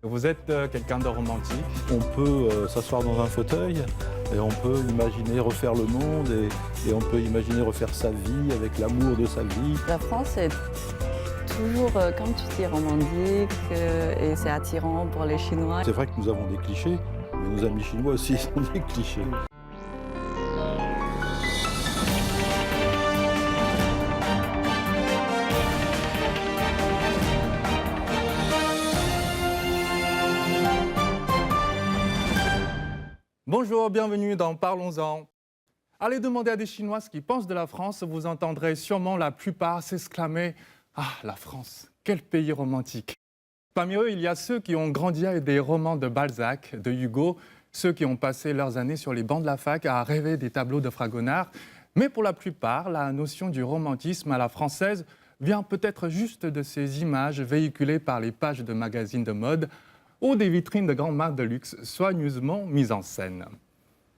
Vous êtes quelqu'un de romantique. On peut s'asseoir dans un fauteuil et on peut imaginer refaire le monde et on peut imaginer refaire sa vie avec l'amour de sa vie. La France est toujours, comme tu dis, romantique et c'est attirant pour les Chinois. C'est vrai que nous avons des clichés, mais nos amis chinois aussi ont des clichés. Bonjour, bienvenue dans Parlons-en. Allez demander à des Chinois ce qu'ils pensent de la France, vous entendrez sûrement la plupart s'exclamer « Ah, la France, quel pays romantique !» Parmi eux, il y a ceux qui ont grandi avec des romans de Balzac, de Hugo, ceux qui ont passé leurs années sur les bancs de la fac à rêver des tableaux de Fragonard. Mais pour la plupart, la notion du romantisme à la française vient peut-être juste de ces images véhiculées par les pages de magazines de mode ou des vitrines de grandes marques de luxe soigneusement mises en scène.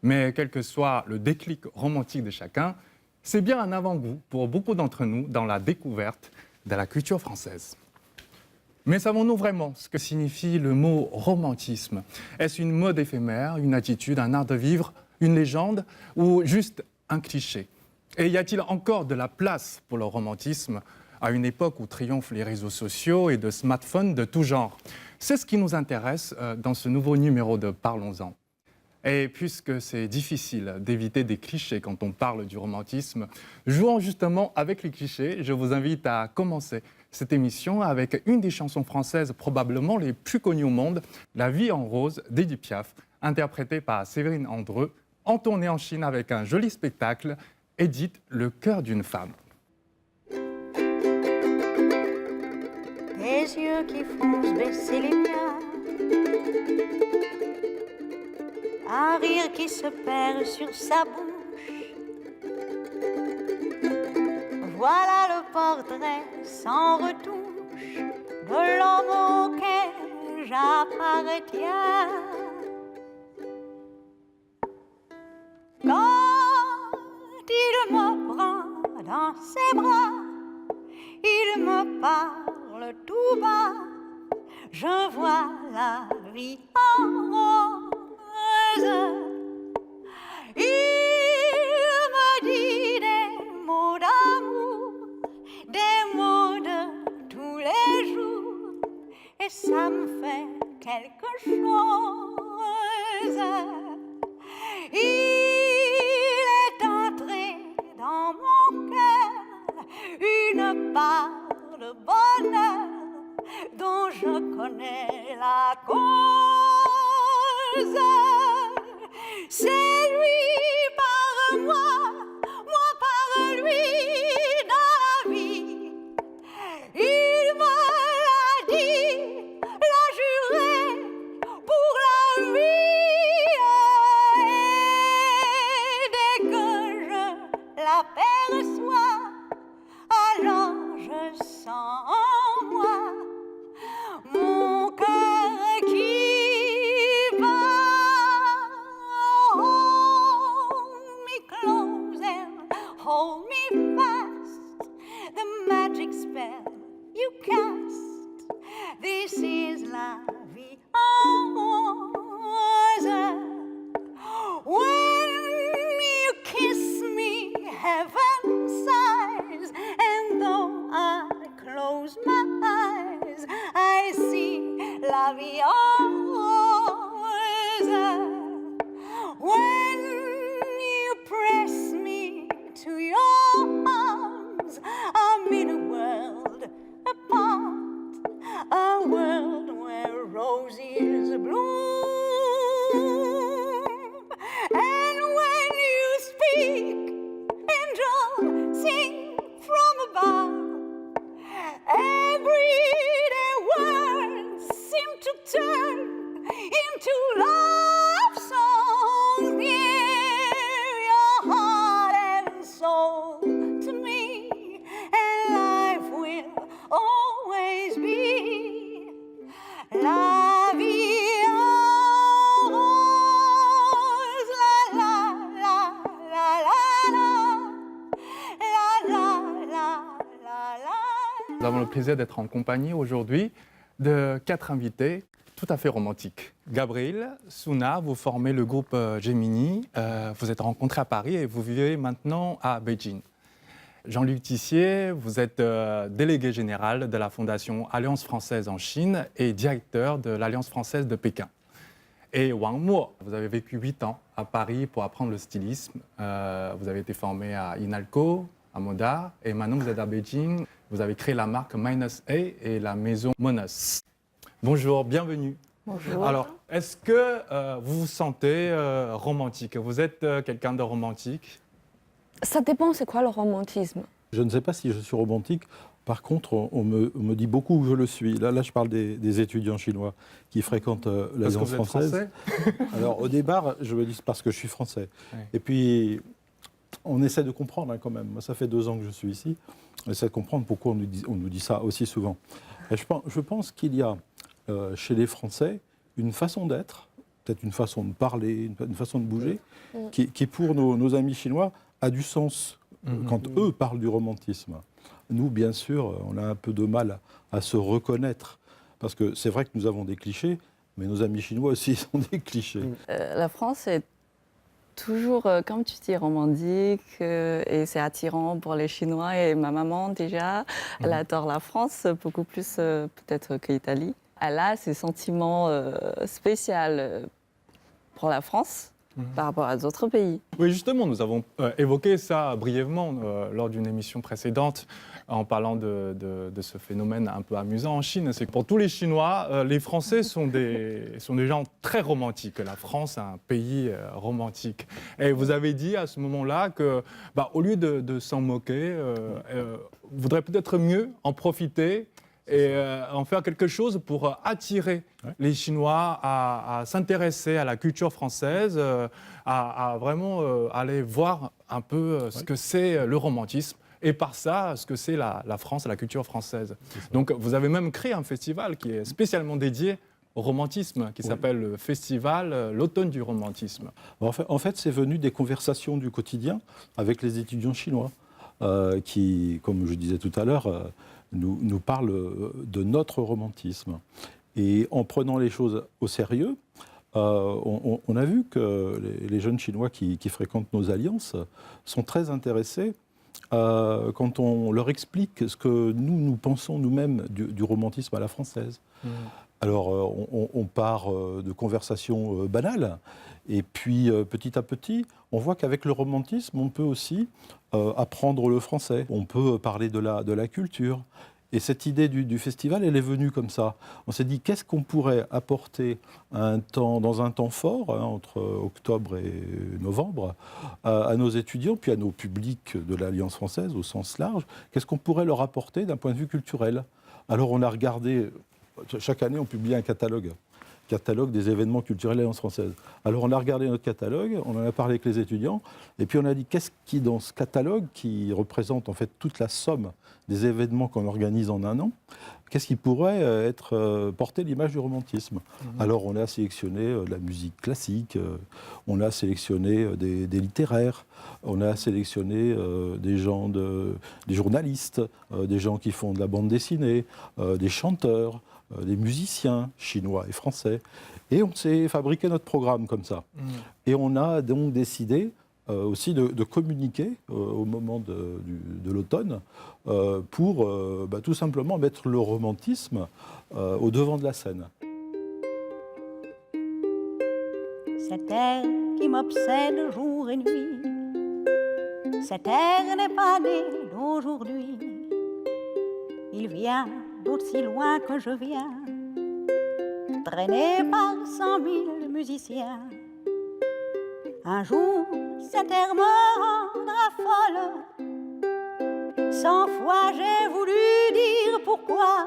Mais quel que soit le déclic romantique de chacun, c'est bien un avant-goût pour beaucoup d'entre nous dans la découverte de la culture française. Mais savons-nous vraiment ce que signifie le mot romantisme? Est-ce une mode éphémère, une attitude, un art de vivre, une légende ou juste un cliché? Et y a-t-il encore de la place pour le romantisme à une époque où triomphent les réseaux sociaux et de smartphones de tout genre? C'est ce qui nous intéresse dans ce nouveau numéro de Parlons-en. Et puisque c'est difficile d'éviter des clichés quand on parle du romantisme, jouons justement avec les clichés. Je vous invite à commencer cette émission avec une des chansons françaises probablement les plus connues au monde, La vie en rose d'Édith Piaf, interprétée par Séverine Andreu, en tournée en Chine avec un joli spectacle, Édith, le cœur d'une femme. Des yeux qui font se baisser les miens, un rire qui se perd sur sa bouche. Voilà le portrait sans retouche de l'homme auquel j'appartiens. Quand il me prend dans ses bras, il me parle tout bas, je vois la vie en rose. Il me dit des mots d'amour, des mots de tous les jours, et ça me fait quelque chose. Il est entré dans mon cœur une part de bonheur dont je connais la cause. C'est lui par moi, moi par lui dans la vie. Il me l'a dit, l'a juré pour la vie. Et dès que je l'aperçois, alors je sens en moi mon cœur qui bat. Hold me close and hold me fast, the magic spell you cast. This is la vie en rose. When you kiss me, heaven sighs, and though I close my eyes, I see la vie en rose. When you press me to your arms, I'm in a world apart, a world where roses bloom. And when you speak, angels sing from above. Everyday words seem to turn into love songs. Give your heart and soul to me, and life will always be la vie en rose. La la la la la la la la la la. Nous avons le plaisir d'être en compagnie aujourd'hui de 4 invités tout à fait romantique. Gabriel, Suna, vous formez le groupe Gemini, vous êtes rencontrés à Paris et vous vivez maintenant à Beijing. Jean-Luc Tissier, vous êtes délégué général de la Fondation Alliance française en Chine et directeur de l'Alliance française de Pékin. Et Wang Mo, vous avez vécu 8 ans à Paris pour apprendre le stylisme. Vous avez été formé à Inalco, à Moda, et maintenant vous êtes à Beijing. Vous avez créé la marque Minus A et la maison Monos. Bonjour, bienvenue. Bonjour. Alors, est-ce que vous vous sentez romantique? Vous êtes quelqu'un de romantique? Ça dépend, c'est quoi le romantisme? Je ne sais pas si je suis romantique. Par contre, on me dit beaucoup que je le suis. Là je parle des étudiants chinois qui fréquentent l'Alliance française. Alors, au départ, je me dis parce que je suis français. Oui. Et puis, on essaie de comprendre quand même. Moi, ça fait 2 ans que je suis ici. On essaie de comprendre pourquoi on nous dit ça aussi souvent. Et je pense qu'il y a chez les Français une façon d'être, peut-être une façon de parler, une façon de bouger, qui pour nos amis chinois, a du sens quand eux parlent du romantisme. Nous, bien sûr, on a un peu de mal à se reconnaître, parce que c'est vrai que nous avons des clichés, mais nos amis chinois aussi sont des clichés. La France est toujours, comme tu dis, romantique et c'est attirant pour les Chinois. Et ma maman, déjà, elle adore la France, beaucoup plus peut-être que l'Italie. Elle a ses sentiments spéciaux pour la France. Par rapport à d'autres pays. Oui, justement, nous avons évoqué ça brièvement lors d'une émission précédente en parlant de ce phénomène un peu amusant en Chine. C'est que pour tous les Chinois, les Français sont des gens très romantiques. La France est un pays romantique. Et vous avez dit à ce moment-là que, au lieu de s'en moquer, vous voudrez peut-être mieux en profiter et en faire quelque chose pour attirer les Chinois à s'intéresser à la culture française, à vraiment aller voir un peu ce que c'est le romantisme et par ça, ce que c'est la France, la culture française. Donc vous avez même créé un festival qui est spécialement dédié au romantisme, qui s'appelle le festival L'Automne du romantisme. En fait, c'est venu des conversations du quotidien avec les étudiants chinois qui, comme je disais tout à l'heure, nous parle de notre romantisme. Et en prenant les choses au sérieux, on a vu que les jeunes Chinois qui fréquentent nos alliances sont très intéressés quand on leur explique ce que nous pensons nous-mêmes du romantisme à la française. Alors, on part de conversations banales, et puis petit à petit, on voit qu'avec le romantisme, on peut aussi apprendre le français. On peut parler de la culture. Et cette idée du festival, elle est venue comme ça. On s'est dit, qu'est-ce qu'on pourrait apporter dans un temps fort, entre octobre et novembre, à nos étudiants, puis à nos publics de l'Alliance française au sens large, qu'est-ce qu'on pourrait leur apporter d'un point de vue culturel? Alors on a regardé, chaque année on publie un catalogue des événements culturels de l'Alliance française. Alors on a regardé notre catalogue, on en a parlé avec les étudiants, et puis on a dit qu'est-ce qui, dans ce catalogue, qui représente en fait toute la somme des événements qu'on organise en un an, qu'est-ce qui pourrait porter l'image du romantisme? Alors on a sélectionné la musique classique, on a sélectionné des littéraires, on a sélectionné des journalistes, des gens qui font de la bande dessinée, des chanteurs, des musiciens chinois et français. Et on s'est fabriqué notre programme comme ça. Et on a donc décidé aussi de communiquer au moment de l'automne pour tout simplement mettre le romantisme au devant de la scène. Cet air qui m'obsède jour et nuit, cet air n'est pas né d'aujourd'hui. Il vient d'aussi loin que je viens, traîné par 100 000 musiciens. Un jour, cet air me rendra folle. 100 fois j'ai voulu dire pourquoi,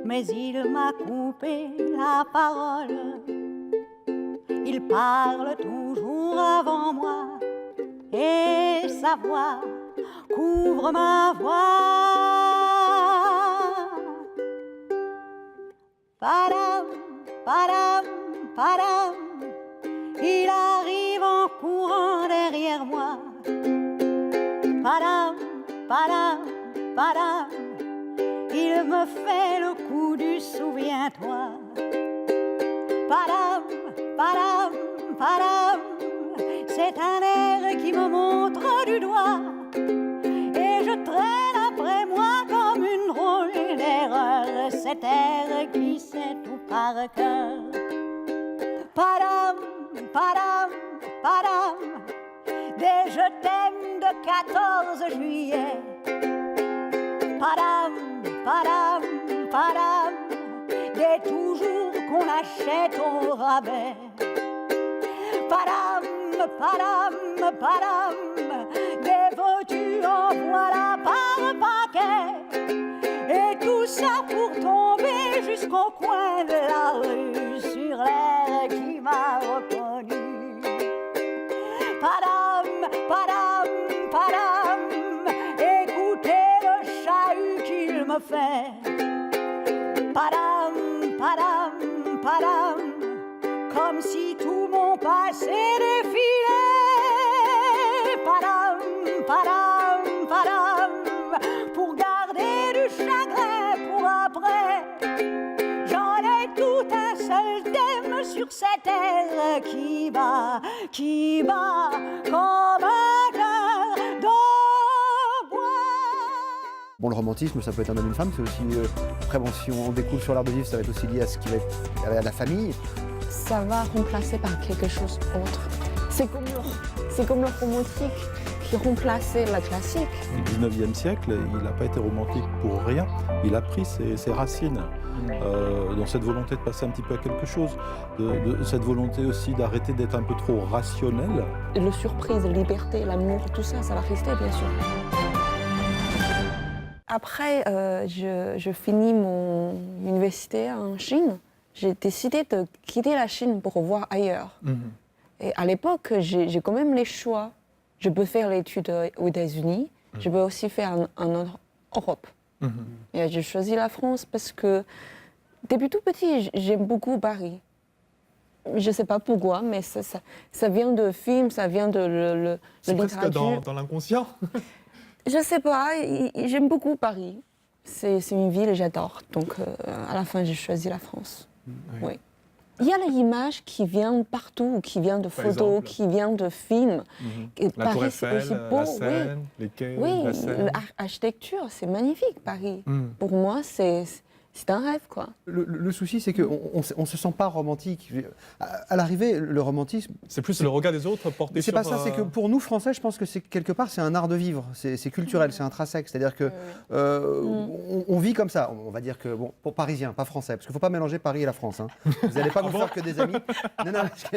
mais il m'a coupé la parole. Il parle toujours avant moi, et sa voix couvre ma voix. Padam, padam, padam, il arrive en courant derrière moi. Padam, padam, padam, il me fait le coup ou du souviens-toi. Padam, padam, padam, c'est un air qui me montre du doigt. Et je traîne après moi comme une drôle d'erreur cet air qui sait tout par cœur. Padam, padam, padam, des je t'aime de 14 juillet. Padam, padam, padam, des toujours qu'on achète au rabais. Padam, padam, padam, des veux-tu en voilà par paquet. Et tout ça pour tomber jusqu'au coin de la rue sur l'air qui m'a reconnu. Padam, padam, padam, écoutez le chahut qu'il me fait. Padam, padam, padam, comme si tout mon passé défilait. Padam, padam, padam, pour garder du chagrin pour après. J'en ai tout un seul thème sur cette air qui bat comme un cœur de bois. Bon, le romantisme, ça peut être un homme et une femme, c'est aussi, après, bon, si on découle sur l'art de vivre, ça va être aussi lié à ce qui va être à la famille. Ça va remplacer par quelque chose d'autre. C'est comme le romantique qui remplaçait la classique. Au XIXe siècle, il n'a pas été romantique pour rien. Il a pris ses racines dans cette volonté de passer un petit peu à quelque chose, de cette volonté aussi d'arrêter d'être un peu trop rationnel. Le surprise, la liberté, l'amour, tout ça, ça va rester bien sûr. Après, je finis mon université en Chine. J'ai décidé de quitter la Chine pour voir ailleurs. Et à l'époque, j'ai quand même les choix. Je peux faire l'étude aux États-Unis, je peux aussi faire en Europe. Et j'ai choisi la France parce que depuis tout petit, j'aime beaucoup Paris. Je ne sais pas pourquoi, mais ça vient de films, ça vient de littérature. C'est presque dans l'inconscient. Je ne sais pas, j'aime beaucoup Paris. C'est une ville et j'adore. Donc à la fin, j'ai choisi la France. Oui. Il y a l'image qui vient partout, qui vient de photos, qui vient de films. Et La Tour Paris, Eiffel, c'est aussi beau. la Seine, les quais, Oui, la Seine. l'architecture, c'est magnifique, Paris. Pour moi, c'est un rêve, quoi. Le souci, c'est qu'on ne se sent pas romantique. À l'arrivée, le romantisme... C'est plus le regard des autres porté C'est sur... pas ça, c'est que pour nous, Français, je pense que c'est quelque part, c'est un art de vivre. C'est culturel, c'est intrinsèque. C'est-à-dire que on vit comme ça. On va dire que, bon, pour Parisiens, pas Français, parce qu'il ne faut pas mélanger Paris et la France. Hein. Vous n'allez pas vous faire que des amis. Non, parce que,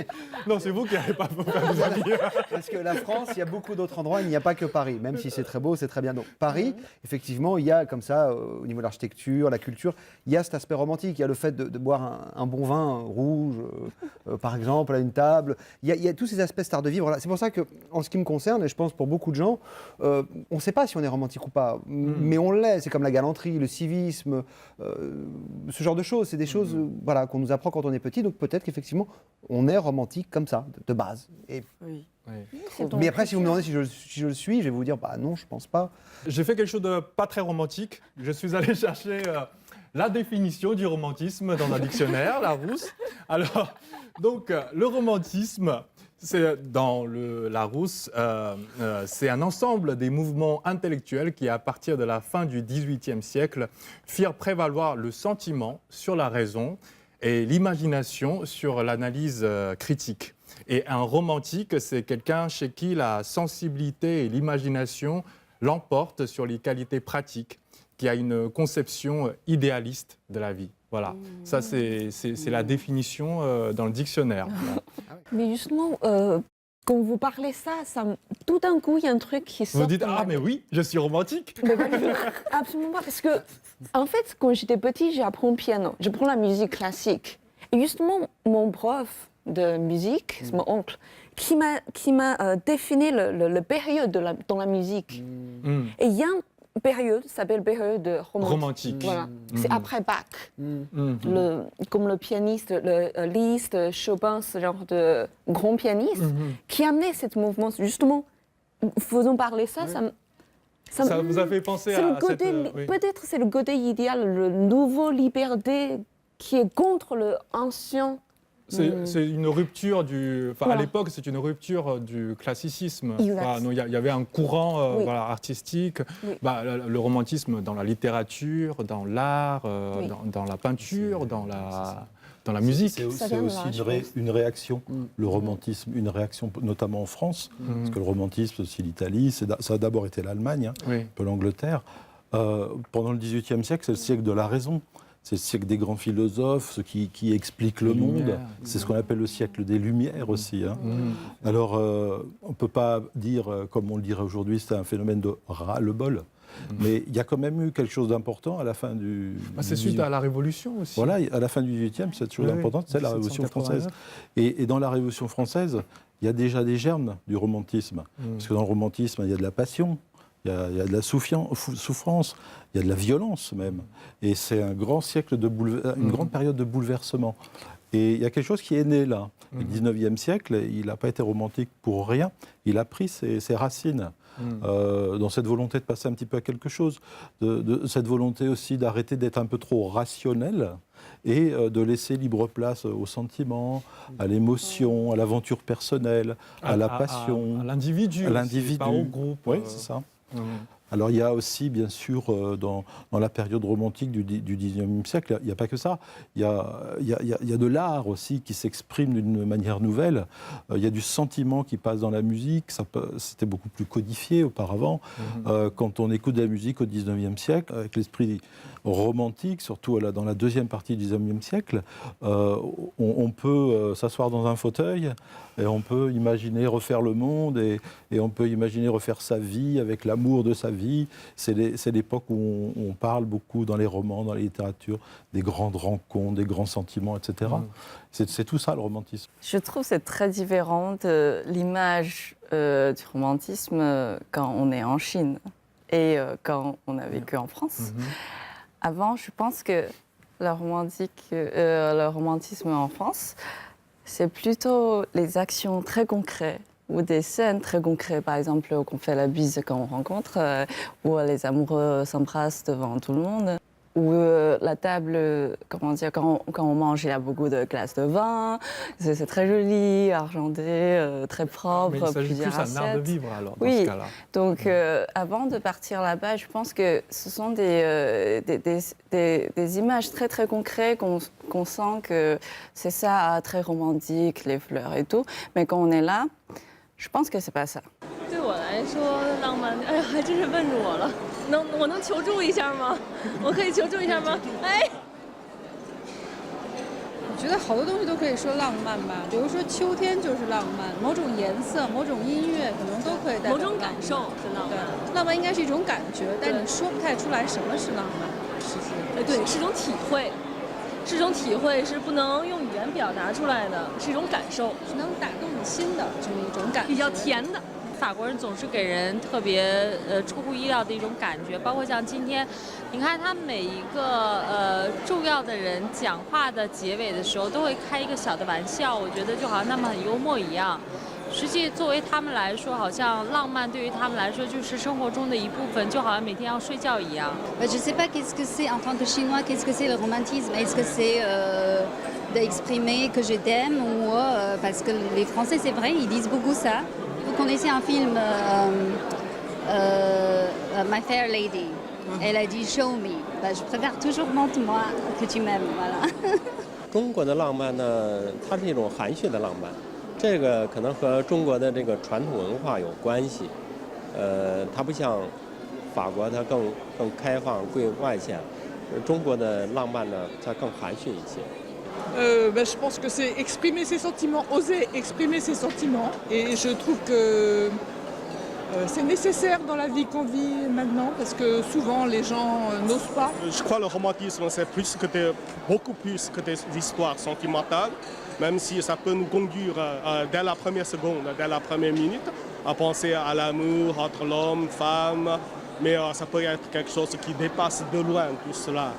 Non, c'est vous qui n'allez pas vous faire des amis. parce que la France, il y a beaucoup d'autres endroits, il n'y a pas que Paris. Même si c'est très beau, c'est très bien. Donc Paris, effectivement, il y a comme ça, au niveau de l'architecture, la culture, il y a cet aspect romantique. Il y a le fait de boire un bon vin rouge, par exemple, à une table. Il y a tous ces aspects art de vivre. C'est pour ça que, en ce qui me concerne, et je pense pour beaucoup de gens, on ne sait pas si on est romantique ou pas, mais on l'est. C'est comme la galanterie, le civisme, ce genre de choses. C'est des choses voilà, qu'on nous apprend quand on est petit. Donc peut-être qu'effectivement, on est romantique comme ça, de base. Et... Oui. Mais après, si vous me demandez si je le suis, je vais vous dire, bah non, je pense pas. J'ai fait quelque chose de pas très romantique. Je suis allé chercher la définition du romantisme dans un dictionnaire, Larousse. Alors, donc, le romantisme, c'est dans Larousse, c'est un ensemble des mouvements intellectuels qui, à partir de la fin du XVIIIe siècle, firent prévaloir le sentiment sur la raison et l'imagination sur l'analyse critique. Et un romantique, c'est quelqu'un chez qui la sensibilité et l'imagination l'emportent sur les qualités pratiques, qui a une conception idéaliste de la vie. Voilà, ça c'est la définition dans le dictionnaire. Mais justement, quand vous parlez ça, tout d'un coup, il y a un truc qui sort. Vous dites, de ma mais oui, je suis romantique. Mais absolument pas, parce que, en fait, quand j'étais petite, j'apprends le piano, je prends la musique classique. Et justement, mon prof de musique, c'est mon oncle, qui m'a défini le période dans la musique. Et il y a une période, ça s'appelle période romantique. Voilà. C'est après Bach. Comme le pianiste, Liszt, Chopin, ce genre de grand pianiste, qui amenait ce mouvement. Justement, faisons parler ça, Ça vous a fait penser c'est le à côté, cette... oui. peut-être c'est le côté idéal, le nouveau liberté qui est contre le ancien. C'est une rupture du... Enfin, Voilà. à l'époque, c'est une rupture du classicisme. Exact. Enfin, il y avait un courant Oui. voilà, artistique, Oui. le romantisme dans la littérature, dans l'art, Oui. dans la peinture, dans la musique. C'est Ça vient de aussi là, je pense. une réaction, le romantisme, une réaction notamment en France, parce que le romantisme, c'est aussi l'Italie, ça a d'abord été l'Allemagne, hein, Oui. un peu l'Angleterre. Pendant le XVIIIe siècle, c'est le siècle de la raison. C'est le siècle des grands philosophes, ceux qui expliquent le Les monde. Lumières. C'est ce qu'on appelle le siècle des Lumières aussi. Hein. Alors, on ne peut pas dire, comme on le dirait aujourd'hui, c'est un phénomène de ras-le-bol. Mais il y a quand même eu quelque chose d'important à la fin du... C'est suite à la Révolution aussi. Voilà, à la fin du XVIIIe, cette chose Oui, importante, c'est la Révolution française. Et dans la Révolution française, il y a déjà des germes du romantisme. Parce que dans le romantisme, il y a de la passion, il y a de la souffrance, il y a de la violence même. Et c'est un grand siècle une grande période de bouleversement. Et il y a quelque chose qui est né là. Le 19e siècle, il n'a pas été romantique pour rien. Il a pris ses racines dans cette volonté de passer un petit peu à quelque chose, de cette volonté aussi d'arrêter d'être un peu trop rationnel et de laisser libre place aux sentiments, à l'émotion, à l'aventure personnelle, à la passion, à l'individu. à l'individu. Pas au groupe. Oui, c'est ça. Alors il y a aussi, bien sûr, dans la période romantique du XIXe siècle, il n'y a pas que ça. Il y a de l'art aussi qui s'exprime d'une manière nouvelle. Il y a du sentiment qui passe dans la musique. C'était beaucoup plus codifié auparavant. Quand on écoute de la musique au XIXe siècle, avec l'esprit romantique, surtout dans la deuxième partie du XIXe siècle, on peut s'asseoir dans un fauteuil et on peut imaginer refaire le monde et on peut imaginer refaire sa vie avec l'amour de sa vie. C'est l'époque où on parle beaucoup dans les romans, dans la littérature, des grandes rencontres, des grands sentiments, etc. C'est tout ça le romantisme. Je trouve que c'est très différent de l'image du romantisme quand on est en Chine et quand on a vécu en France. Avant, je pense que le romantisme en France, c'est plutôt les actions très concrètes ou des scènes très concrètes. Par exemple, qu'on fait la bise quand on rencontre, ou les amoureux s'embrassent devant tout le monde. Ou la table, comment dire, quand on mange, il y a beaucoup de glaces de vin. C'est très joli, argenté, très propre, Mais il s'agit plusieurs plus d'un art de assiettes. vivre alors, dans Oui. ce cas-là. Donc, avant de partir là-bas, je pense que ce sont des images très, très concrètes qu'on sent que c'est ça, très romantique, les fleurs et tout. Mais quand on est là, je pense que c'est pas ça. 对我来说，浪漫，哎呀，还真是问住我了。我能求助一下吗？我可以求助一下吗？哎。我觉得好多东西都可以说浪漫吧，比如说秋天就是浪漫，某种颜色、某种音乐可能都可以代表某种感浪漫受是浪漫。对，浪漫应该是一种感觉，但你说不太出来什么是浪漫，是不是？对，是一种体会，是一种体会，是不能用语言表达出来的，是一种感受，是能打动你心的这么一种感觉，比较甜的。法国人总是给人特别出乎意料的一种感觉，包括像今天，你看他每一个重要的人讲话的结尾的时候，都会开一个小的玩笑，我觉得就好像他们很幽默一样。实际作为他们来说，好像浪漫对于他们来说就是生活中的一部分，就好像每天要睡觉一样。Je ne sais pas qu'est-ce que c'est en tant que chinois, qu'est-ce que c'est le romantisme. Est-ce que c'est d'exprimer que je t'aime ou parce que les Français, c'est vrai, ils disent beaucoup ça. Vous connaissez un film My Fair Lady. Elle a dit Show me. Bah, je préfère toujours montre-moi que tu m'aimes. Voilà. 中国的浪漫呢，它是一种含蓄的浪漫，这个可能和中国的这个传统文化有关系。它不像法国，它更开放、更外显。中国的浪漫呢，它更含蓄一些。Je pense que c'est exprimer ses sentiments, oser exprimer ses sentiments. Et je trouve que c'est nécessaire dans la vie qu'on vit maintenant parce que souvent les gens n'osent pas. Je crois que le romantisme, c'est beaucoup plus que des histoires sentimentales, même si ça peut nous conduire dès la première seconde, dès la première minute, à penser à l'amour entre l'homme, femme, mais ça peut être quelque chose qui dépasse de loin tout cela.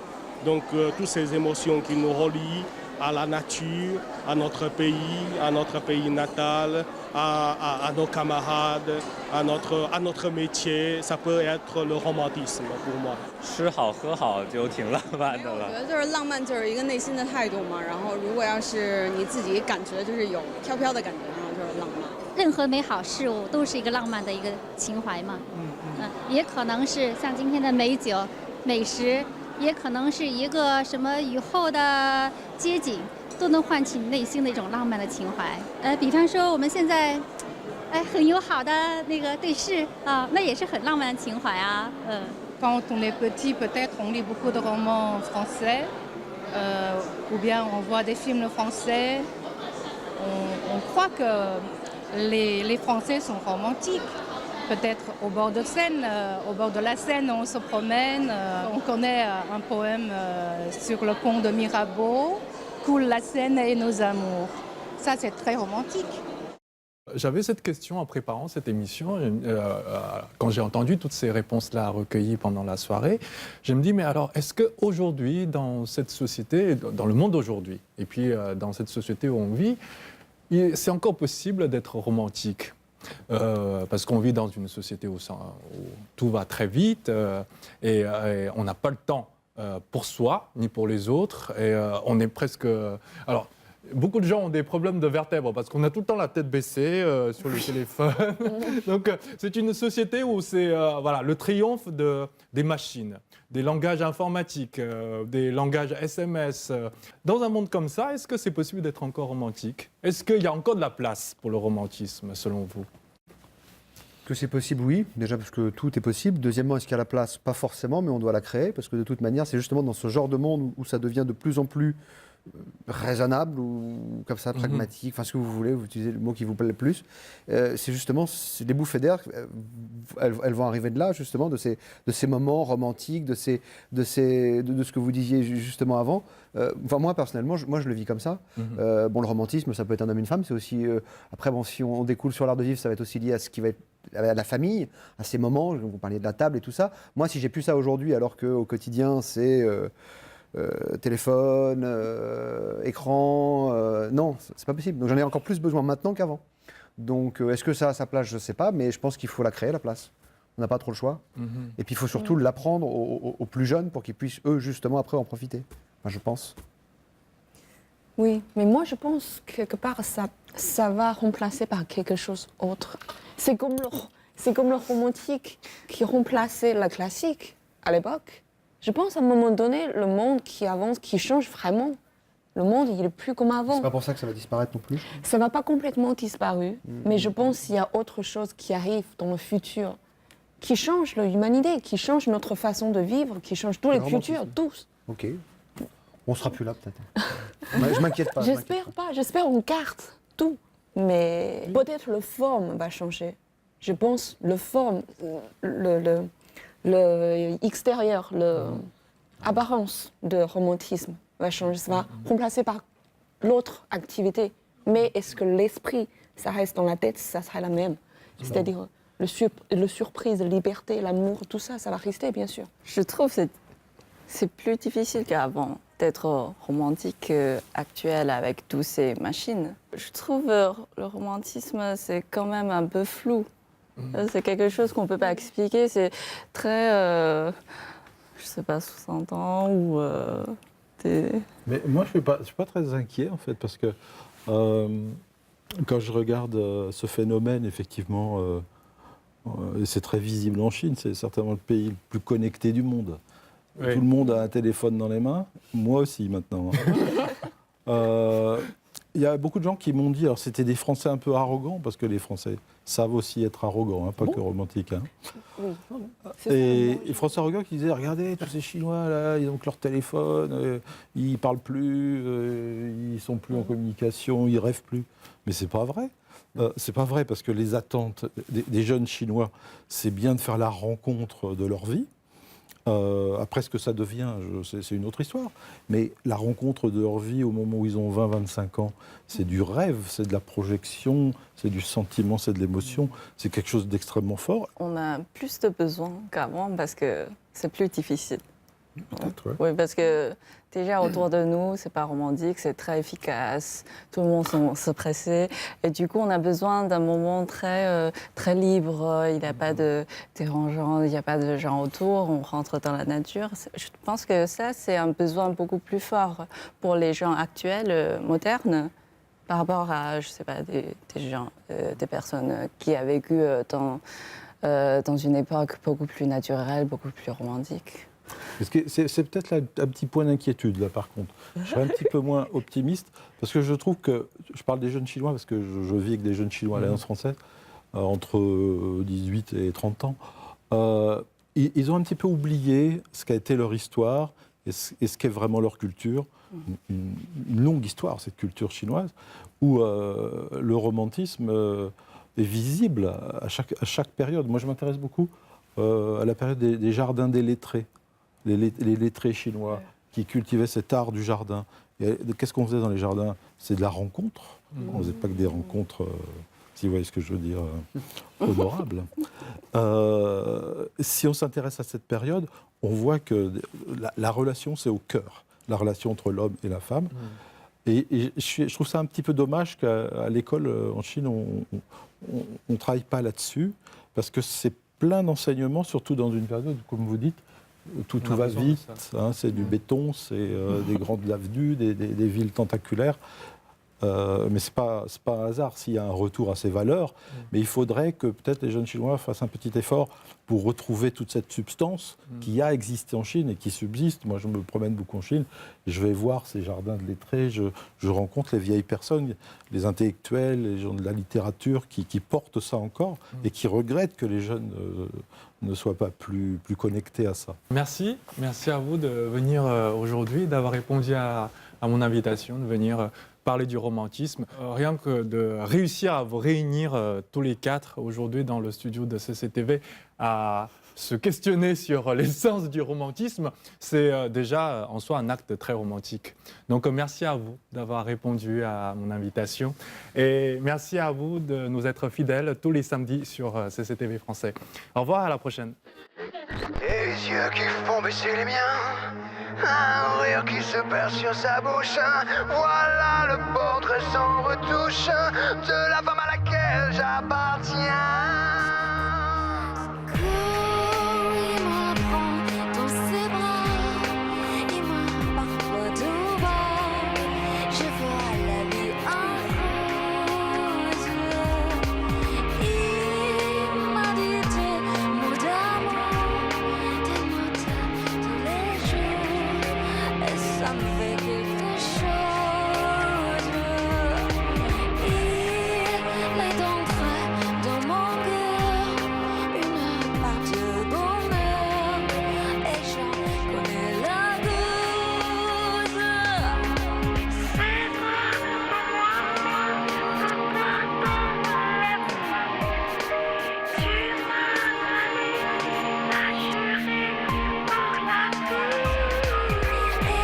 Donc toutes ces émotions qui nous relient, à la nature, à notre pays natal, à nos camarades, à notre métier. Ça peut être le romantisme pour moi. 吃好喝好就挺浪漫的了。我觉得就是浪漫，就是一个内心的态度嘛。然后如果要是你自己感觉就是有飘飘的感觉，然后就是浪漫。任何美好事物都是一个浪漫的一个情怀嘛。也可能是像今天的美酒、美食，也可能是一个什么雨后的街景，都能唤起你内心的一种浪漫的情怀。比方说我们现在，很友好的那个对视啊，那也是很浪漫的情怀啊。Quand on est petit, peut-être on lit beaucoup de romans français, ou bien on voit des films français. On croit que les Français sont romantiques. Peut-être au bord de Seine, au bord de la Seine, on se promène. On connaît un poème sur le pont de Mirabeau, coule la Seine et nos amours. Ça, c'est très romantique. J'avais cette question en préparant cette émission, quand j'ai entendu toutes ces réponses-là recueillies pendant la soirée, je me dis, mais alors, est-ce qu'aujourd'hui, dans cette société, dans le monde d'aujourd'hui, et puis dans cette société où on vit, c'est encore possible d'être romantique? Parce qu'on vit dans une société où tout va très vite et on n'a pas le temps pour soi ni pour les autres et on est presque... Alors, beaucoup de gens ont des problèmes de vertèbres parce qu'on a tout le temps la tête baissée sur le téléphone. Donc, c'est une société où c'est voilà, le triomphe des machines, des langages informatiques, des langages SMS. Dans un monde comme ça, est-ce que c'est possible d'être encore romantique? Est-ce qu'il y a encore de la place pour le romantisme, selon vous? Que c'est possible, oui. Déjà parce que tout est possible. Deuxièmement, est-ce qu'il y a la place? Pas forcément, mais on doit la créer. Parce que de toute manière, c'est justement dans ce genre de monde où ça devient de plus en plus raisonnable ou comme ça, pragmatique, enfin ce que vous voulez, vous utilisez le mot qui vous plaît le plus. C'est justement les bouffées d'air, elles vont arriver de là, justement, de ces moments romantiques, de ce que vous disiez justement avant. Enfin, moi, personnellement, je le vis comme ça. Bon, le romantisme, ça peut être un homme et une femme, c'est aussi... après, bon, si on découle sur l'art de vivre, ça va être aussi lié à ce qui va être à la famille, à ces moments, vous parliez de la table et tout ça. Moi, si j'ai plus ça aujourd'hui, alors qu'au quotidien, c'est... téléphone, écran, non, c'est pas possible. Donc j'en ai encore plus besoin maintenant qu'avant. Donc est-ce que ça a sa place? Je sais pas, mais je pense qu'il faut la créer, la place. On n'a pas trop le choix. Et puis il faut surtout l'apprendre aux plus jeunes pour qu'ils puissent, eux, justement, après en profiter. Enfin, je pense. Oui, mais moi je pense que quelque part ça va remplacer par quelque chose d'autre. C'est comme le romantique qui remplaçait la classique à l'époque. Je pense à un moment donné, le monde qui avance, qui change vraiment. Le monde, il n'est plus comme avant. C'est pas pour ça que ça va disparaître non plus? Ça ne va pas complètement disparaître, mais je pense qu'il y a autre chose qui arrive dans le futur, qui change l'humanité, qui change notre façon de vivre, qui change tous les cultures, tous. Ok. On sera plus là peut-être. Je m'inquiète pas. J'espère pas, j'espère qu'on garde tout. Mais peut-être la forme va changer. Je pense le forme, le extérieur, l'apparence de romantisme va changer, ça va remplacer par l'autre activité. Mais est-ce que l'esprit, ça reste dans la tête, ça sera la même? C'est-à-dire le surprise, la liberté, l'amour, tout ça, ça va rester bien sûr. Je trouve que c'est plus difficile qu'avant d'être romantique actuel avec toutes ces machines. Je trouve le romantisme, c'est quand même un peu flou. C'est quelque chose qu'on ne peut pas expliquer. C'est très, je ne sais pas, 60 ans ou... Mais moi, je ne suis pas très inquiet, en fait, parce que quand je regarde ce phénomène, effectivement, c'est très visible en Chine, c'est certainement le pays le plus connecté du monde. Oui. Tout le monde a un téléphone dans les mains, moi aussi maintenant. Il y a beaucoup de gens qui m'ont dit, alors c'était des Français un peu arrogants, parce que les Français savent aussi être arrogants, hein, pas que romantiques. Hein. Oui. Et les Français arrogants qui disaient, regardez, tous ces Chinois, là, ils ont que leur téléphone, ils ne parlent plus, ils ne sont plus en communication, ils ne rêvent plus. Mais ce n'est pas vrai. C'est pas vrai, parce que les attentes des jeunes Chinois, c'est bien de faire la rencontre de leur vie. Après, ce que ça devient, c'est une autre histoire. Mais la rencontre de leur vie au moment où ils ont 20-25 ans, c'est du rêve, c'est de la projection, c'est du sentiment, c'est de l'émotion. C'est quelque chose d'extrêmement fort. On a plus de besoins qu'avant parce que c'est plus difficile. Peut-être, ouais. Oui, parce que déjà autour de nous, c'est pas romantique, c'est très efficace. Tout le monde se pressait. Et du coup, on a besoin d'un moment très libre. Il n'y a pas de dérangeant, il n'y a pas de gens autour. On rentre dans la nature. Je pense que ça, c'est un besoin beaucoup plus fort pour les gens actuels, modernes, par rapport à, je sais pas, des gens, des personnes qui ont vécu dans une époque beaucoup plus naturelle, beaucoup plus romantique. C'est peut-être un petit point d'inquiétude, là, par contre. Je serais un petit peu moins optimiste, parce que je trouve que, je parle des jeunes Chinois, parce que je vis avec des jeunes Chinois à l'Alliance française, entre 18 et 30 ans. Ils ont un petit peu oublié ce qu'a été leur histoire et ce qu'est vraiment leur culture. Une longue histoire, cette culture chinoise, où le romantisme est visible à chaque période. Moi, je m'intéresse beaucoup à la période des jardins des lettrés. Les lettrés chinois qui cultivaient cet art du jardin. Qu'est-ce qu'on faisait dans les jardins? C'est de la rencontre. On ne faisait pas que des rencontres, si vous voyez ce que je veux dire, honorables. Si on s'intéresse à cette période, on voit que la relation, c'est au cœur. La relation entre l'homme et la femme. Et je trouve ça un petit peu dommage qu'à l'école en Chine, on ne travaille pas là-dessus, parce que c'est plein d'enseignements, surtout dans une période, comme vous dites, tout va vite, hein, c'est du béton, c'est des grandes avenues, des villes tentaculaires. Mais ce n'est pas un hasard s'il y a un retour à ces valeurs. Mais il faudrait que peut-être les jeunes Chinois fassent un petit effort pour retrouver toute cette substance qui a existé en Chine et qui subsiste. Moi, je me promène beaucoup en Chine, je vais voir ces jardins de lettrés, je rencontre les vieilles personnes, les intellectuels, les gens de la littérature qui portent ça encore et qui regrettent que les jeunes ne soient pas plus connectés à ça. Merci à vous de venir aujourd'hui, d'avoir répondu à mon invitation, de venir parler du romantisme. Rien que de réussir à vous réunir tous les quatre aujourd'hui dans le studio de CCTV à se questionner sur l'essence du romantisme, c'est déjà en soi un acte très romantique. Donc merci à vous d'avoir répondu à mon invitation et merci à vous de nous être fidèles tous les samedis sur CCTV français. Au revoir, à la prochaine. Et les yeux qui font baisser les miens, un rire qui se perd sur sa bouche. Voilà le portrait sans retouche de la femme à laquelle j'appartiens. Il me prend dans ses bras, il me parle tout bas. Je vois la vie en rose. Il m'a dit des mots d'amour, des mots tous les jours, et ça me fait quelque chose. Il est entré dans mon cœur, une part de bonheur, et j'en connais la cause. C'est toi, tu m'as mis à chercher pour la vie. Et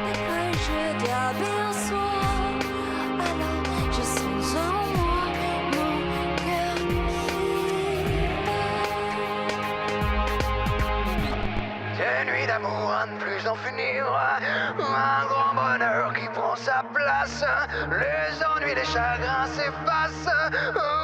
dès que je t'aperçois, alors je sens en moi mon cœur qui bat. Des nuits d'amour à ne plus en finir, un grand bonheur qui prend sa place, les ennuis, les chagrins s'effacent.